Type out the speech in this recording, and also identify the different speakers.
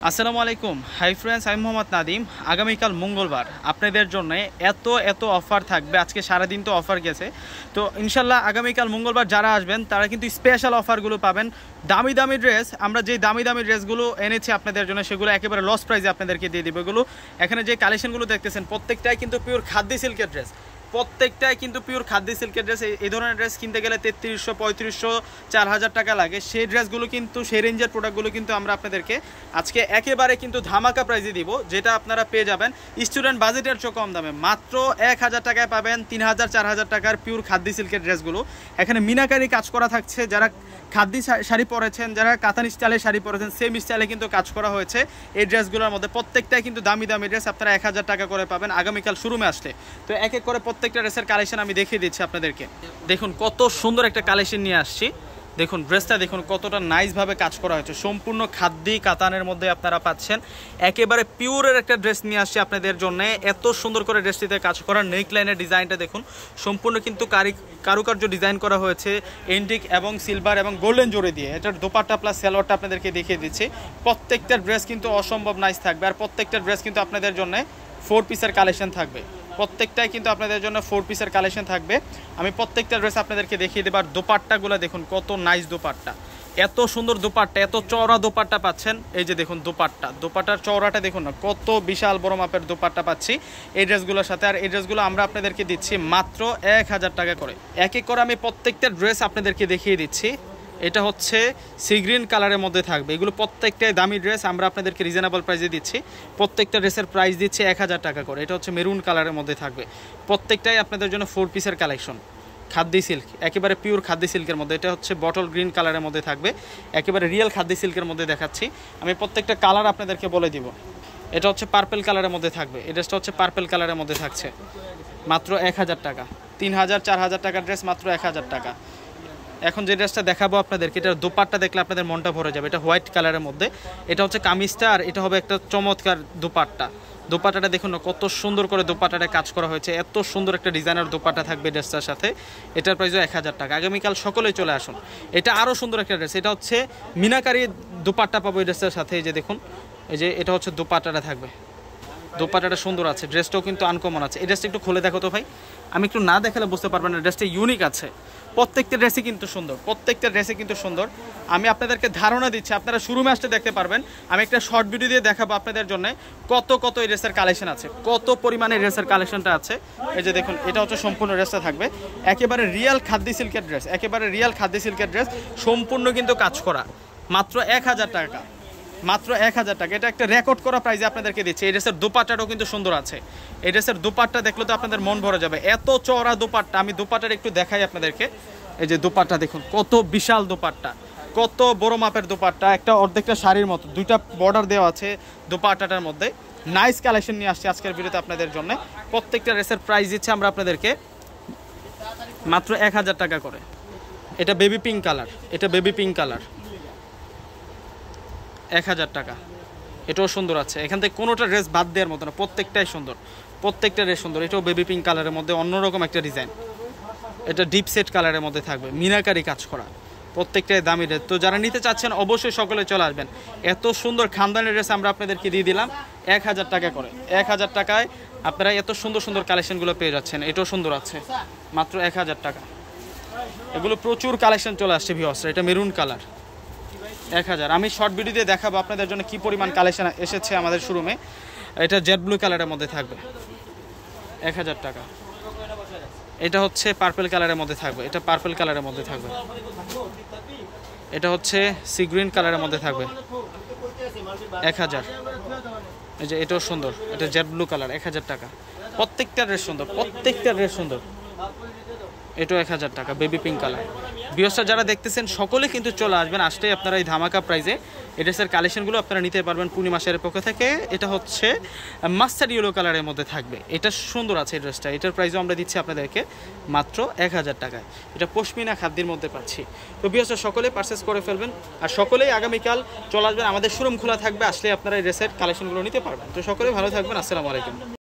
Speaker 1: আসসালামু আলাইকুম। Hi friends, আমি মোহাম্মদ নাদিম। আগামীকাল মঙ্গলবার আপনাদের জন্য এত অফার থাকবে। আজকে সারাদিন তো অফার গেছে, তো ইনশাল্লাহ আগামীকাল মঙ্গলবার যারা আসবেন তারা কিন্তু স্পেশাল অফারগুলো পাবেন। দামি দামি ড্রেস, আমরা যে দামি দামি ড্রেসগুলো এনেছি আপনাদের জন্য সেগুলো একেবারে লস প্রাইসে আপনাদেরকে দিয়ে দেবো। এগুলো এখানে যে কালেকশনগুলো দেখতেছেন প্রত্যেকটাই কিন্তু পিওর খাদ্য সিল্কের ড্রেস, প্রত্যেকটাই কিন্তু পিওর খাদ্য সিল্কের ড্রেস। এই ধরনের ড্রেস কিনতে গেলে 3300, 3500, 4000 টাকা লাগে। সেই ড্রেসগুলো কিন্তু, সেই রেঞ্জের প্রোডাক্টগুলো কিন্তু আমরা আপনাদেরকে আজকে একেবারে কিন্তু ধামাকা প্রাইজে দিব, যেটা আপনারা পেয়ে যাবেন স্টুডেন্ট বাজেটের চেয়ে কম দামে। মাত্র 1000 টাকায় পাবেন 3000, 4000 টাকার পিওর খাদ্য সিল্কের ড্রেসগুলো। এখানে মিনাকারি কাজ করা থাকছে। যারা খাদ্য শাড়ি পরেছেন, যারা কাতান স্টাইলের শাড়ি পরেছেন, সেম স্টাইলে কিন্তু কাজ করা হয়েছে এই ড্রেসগুলোর মধ্যে। প্রত্যেকটাই কিন্তু দামি দামি ড্রেস, আপনারা 1000 টাকা করে পাবেন আগামীকাল শোরুমে আসলে। তো এক এক করে প্রত্যেকটা ড্রেসের কালেকশন আমি দেখিয়ে দিচ্ছি আপনাদেরকে। দেখুন কত সুন্দর একটা কালেকশন নিয়ে আসছি। দেখুন ড্রেসটা দেখুন কতটা নাইসভাবে কাজ করা হয়েছে। সম্পূর্ণ খাদ্যি কাতানের মধ্যে আপনারা পাচ্ছেন। একেবারে পিওরের একটা ড্রেস নিয়ে আসছি আপনাদের জন্য। এত সুন্দর করে ড্রেসটিতে কাজ করা। নেক লাইনের ডিজাইনটা দেখুন, সম্পূর্ণ কিন্তু কারুকার্য ডিজাইন করা হয়েছে এন্টিক এবং সিলভার এবং গোল্ডেন জোড়ে দিয়ে। এটার দোপাট্টা প্লাস সালোয়ারটা আপনাদেরকে দেখিয়ে দিচ্ছি। প্রত্যেকটা ড্রেস কিন্তু অসম্ভব নাইস থাকবে। আর প্রত্যেকটা ড্রেস কিন্তু আপনাদের জন্য 4 পিসের কালেকশন থাকবে। প্রত্যেকটাই কিন্তু আপনাদের জন্য 4 পিসের কালেকশন থাকবে। আমি প্রত্যেকটা ড্রেস আপনাদেরকে দেখিয়ে দেব। আর দোপাট্টাগুলো দেখুন কত নাইস দোপাট্টা, এত সুন্দর দোপাট্টা, এত চওড়া দোপাট্টা পাচ্ছেন। এই যে দেখুন দোপাট্টার চওড়াটা দেখুন না, কত বিশাল বড় মাপের দোপাট্টা পাচ্ছি এই ড্রেসগুলোর সাথে। আর এই ড্রেসগুলো আমরা আপনাদেরকে দিচ্ছি মাত্র 1000 টাকা করে। এক এক করে আমি প্রত্যেকটা ড্রেস আপনাদেরকে দেখিয়ে দিচ্ছি। এটা হচ্ছে সি গ্রিন কালারের মধ্যে থাকবে। এগুলো প্রত্যেকটাই দামি ড্রেস, আমরা আপনাদেরকে রিজনেবল প্রাইসে দিচ্ছি। প্রত্যেকটা ড্রেসের প্রাইস দিচ্ছে 1000 টাকা করে। এটা হচ্ছে মেরুন কালারের মধ্যে থাকবে। প্রত্যেকটাই আপনাদের জন্য 4 পিসের কালেকশন, খাদ্য সিল্ক, একেবারে পিওর খাদ্য সিল্কের মধ্যে। এটা হচ্ছে বটল গ্রিন কালারের মধ্যে থাকবে, একেবারে রিয়েল খাদ্য সিল্কের মধ্যে দেখাচ্ছি। আমি প্রত্যেকটা কালার আপনাদেরকে বলে দিব। এটা হচ্ছে পার্পেল কালারের মধ্যে থাকবে। এই ড্রেসটা হচ্ছে পার্পেল কালারের মধ্যে থাকছে, মাত্র 1000 টাকা। 3000, 4000 টাকার ড্রেস মাত্র 1000 টাকা। এখন যে ড্রেসটা দেখাবো আপনাদেরকে, এটার দোপাট্টা দেখলে আপনাদের মনটা ভরে যাবে। এটা হোয়াইট কালারের মধ্যে, এটা হচ্ছে কামিজটা, আর এটা হবে একটা চমৎকার দোপাট্টা। দোপাট্টাটা দেখুন না কত সুন্দর করে দোপাট্টাটা কাজ করা হয়েছে। এত সুন্দর একটা ডিজাইনার দোপাট্টা থাকবে ড্রেসটার সাথে। এটার প্রাইসও 1000 টাকা। আগামীকাল সকলেই চলে আসুন। এটা আরও সুন্দর একটা ড্রেস। এটা হচ্ছে মিনাকারি দোপাট্টা পাবো এই ড্রেসটার সাথে। এই যে দেখুন, এই যে এটা হচ্ছে দোপাট্টাটা থাকবে। দোপাট্টাটা সুন্দর আছে, ড্রেসটাও কিন্তু আনকমন আছে। এই ড্রেসটা একটু খুলে দেখো তো ভাই, আমি একটু না দেখালে বুঝতে পারবেন না। ড্রেসটা ইউনিক আছে। প্রত্যেকটা ড্রেসই কিন্তু সুন্দর, প্রত্যেকটা ড্রেসই কিন্তু সুন্দর। আমি আপনাদেরকে ধারণা দিচ্ছি, আপনারা শোরুমে আসতে দেখতে পারবেন। আমি একটা শর্ট ভিডিও দিয়ে দেখাবো আপনাদের জন্য কত এই ড্রেসের কালেকশন আছে, কত পরিমাণে ড্রেসের কালেকশনটা আছে। এই যে দেখুন, এটা হচ্ছে সম্পূর্ণ ড্রেসটা থাকবে একেবারে রিয়েল খাদ্য সিল্কের ড্রেস, একেবারে রিয়েল খাদ্য সিল্কের ড্রেস, সম্পূর্ণ কিন্তু কাজ করা। মাত্র 1000 টাকা, মাত্র 1000 টাকা। এটা একটা রেকর্ড করা প্রাইসে আপনাদেরকে দিচ্ছে। এই ড্রেসের দোপাট্টাটাও কিন্তু সুন্দর আছে। এই ড্রেসের দোপাট্টা দেখলে তো আপনাদের মন ভরে যাবে। এত চওড়া দোপাট্টা, আমি দোপাট্টাটা একটু দেখাই আপনাদেরকে। এই যে দোপাট্টা দেখুন, কত বিশাল দোপাট্টা, কত বড় মাপের দোপাট্টা। একটা অর্ধেকটা শাড়ির মতো, 2টা বর্ডার দেওয়া আছে দোপাট্টাটার মধ্যে। নাইস কালেকশন নিয়ে আসছে আজকের ভিডিওতে আপনাদের জন্য। প্রত্যেকটা ড্রেসের প্রাইস দিচ্ছে আমরা আপনাদেরকে মাত্র 1000 টাকা করে। এটা বেবি পিঙ্ক কালার, এটা বেবি পিঙ্ক কালার, 1000 টাকা। এটাও সুন্দর আছে। এখান থেকে কোনোটা ড্রেস বাদ দেওয়ার মতো না, প্রত্যেকটাই সুন্দর, প্রত্যেকটা ড্রেস সুন্দর। এটাও বেবি পিঙ্ক কালারের মধ্যে অন্যরকম একটা ডিজাইন। এটা ডিপ সেট কালারের মধ্যে থাকবে, মিনাকারি কাজ করা। প্রত্যেকটাই দামি ড্রেস। তো যারা নিতে চাচ্ছেন অবশ্যই সকলে চলে আসবেন। এত সুন্দর খানদানি ড্রেস আমরা আপনাদেরকে দিয়ে দিলাম 1000 টাকা করে। 1000 টাকায় আপনারা এত সুন্দর সুন্দর কালেকশনগুলো পেয়ে যাচ্ছেন। এটাও সুন্দর আছে, মাত্র 1000 টাকা। এগুলো প্রচুর কালেকশন চলে আসছে ভিউয়ার্স। এটা মেরুন কালার, 1000। আমি শর্ট ভিডিও দিয়ে দেখাবো আপনাদের জন্য কি পরিমাণ কালেকশন এসেছে আমাদের শোরুমে। এটা জেড ব্লু কালারের মধ্যে থাকবে, 1000 টাকা। এটা হচ্ছে পার্পল কালারের মধ্যে থাকবে, এটা পার্পল কালারের মধ্যে থাকবে। এটা হচ্ছে সি গ্রিন কালারের মধ্যে থাকবে, 1000। এই যে এটাও সুন্দর, এটা জেড ব্লু কালার, 1000 টাকা। প্রত্যেকটা ড্রেস সুন্দর, প্রত্যেকটা ড্রেস সুন্দর। এটাও 1000 টাকা, বেবি পিঙ্ক কালার। ভিউয়ার্সরা যারা দেখতেছেন সকলে কিন্তু চলে আসবেন। আসলেই আপনারা এই ধামাকা প্রাইজে এই ড্রেসের কালেকশনগুলো আপনারা নিতে পারবেন পূর্ণিমা শাড়ির পক্ষ থেকে। এটা হচ্ছে মাস্টার্ড ইয়েলো কালারের মধ্যে থাকবে। এটা সুন্দর আছে এই ড্রেসটা। এটার প্রাইসও আমরা দিচ্ছি আপনাদেরকে মাত্র 1000 টাকায়। এটা পশমিনা খাদ্যের মধ্যে পাচ্ছি। তো ভিউয়ার্সরা সকলে পারচেস করে ফেলবেন। আর সকলেই আগামীকাল চলে আসবেন, আমাদের শোরুম খোলা থাকবে। আসলে আপনারা এই ড্রেসের কালেকশনগুলো নিতে পারবেন। তো সকলে ভালো থাকবেন। আসসালামু আলাইকুম।